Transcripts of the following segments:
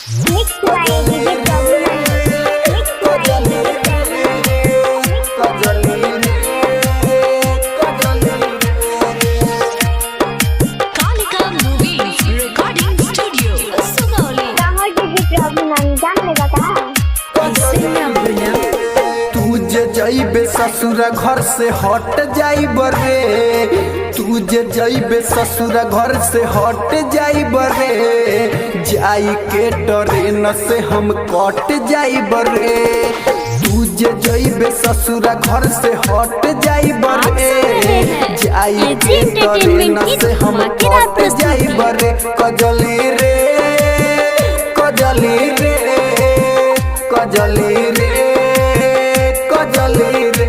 Mixed by DJ Prabhu. Mixed by Kalika Movies Recording Studio, Sugauli. कहाँ DJ Prabhu नानी जान लेगा का? ऐसे ना बोला। तू जे जइबे ससुरा घर से हट जाइब रे, तू जे जइबे ससुरा घर से हट जाइब रे, जाई के ट्रेन से हम कट जाइब रे। तू जे जइबे ससुरा घर से हट जाइब रे, जाई के ट्रेन से हम कट जाइब रे। कजली रे कजली रे कजली रे कजली रे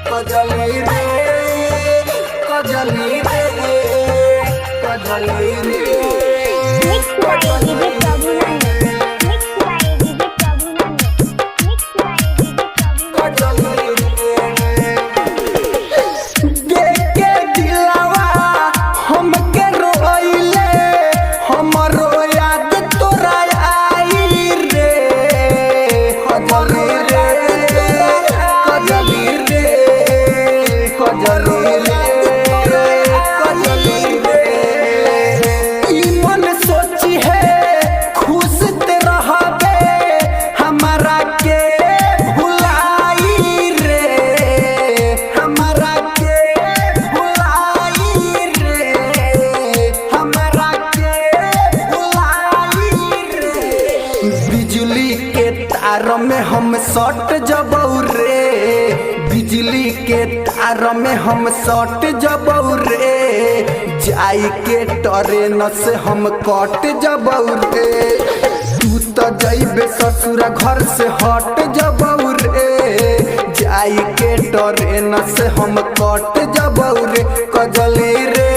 कजली रे कजली रे कजली रे Mixed by DJ Prabhu नानी. Mixed by DJ Prabhu नानी. Mixed by DJ Prabhu नानी. देख के दिलवा हमके रोइले, हमरो याद तोरा आई रे। कजली रे कजली रे कजली रे कजली रे। ई मन सोची है खुश ते रहबे, हमारा के भुलाई रे, हमारा के भुलाई रे, हमारा के भुलाई रे। बिजली के तार में हम सट जबौ रे, बिजली के तार में हम सट जबौ रे, जाई के ट्रेन से हम कट जबौ रे। तू तो जइबे ससुरा घर से हट जबौ रे, जाई के ट्रेन से हम कट जबौ रे। कजली रे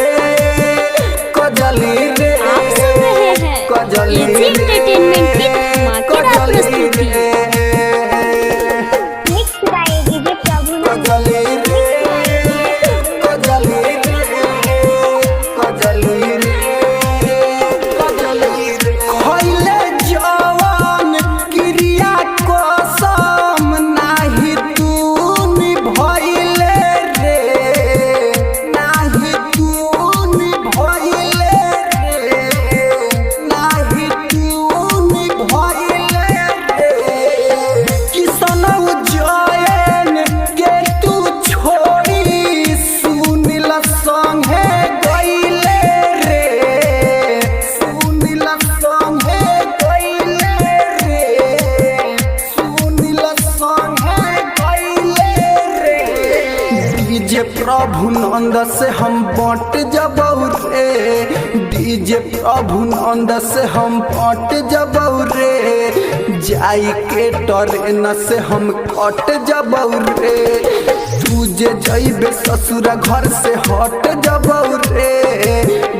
कजली रे आप सुन रहे हैं कजली एजी एंटरटेनमेंट की धमाकेदार प्रस्तुति। Mixed by DJ Prabhu नानी. कजली रे कजली रे कजली रे कजली रे। खइले जवान क्रिया कसम नाही तू निभइले रे, नाही तू निभइले रे, नाही तू निभइले रे। किसनौ जयन के तू छोड़ी सुनिल संगे गइले रे, सुनिल संगे गइले रे, सुनिल संगे गइले रे। डीजे प्रभु नंद से हम बट जबौ रे, डीजे प्रभु नंद से हम बट जबौ रे, जाई के ट्रेन से हम कट जबौ रे। तू जे जइबे ससुरा घर से हट जबौ रे,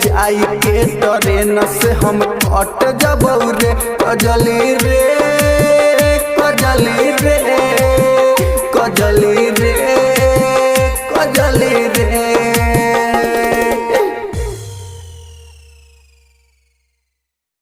जाई के ट्रेन से हम कट जबौ रे। कजली रे कजली रे कजली रे कजली रे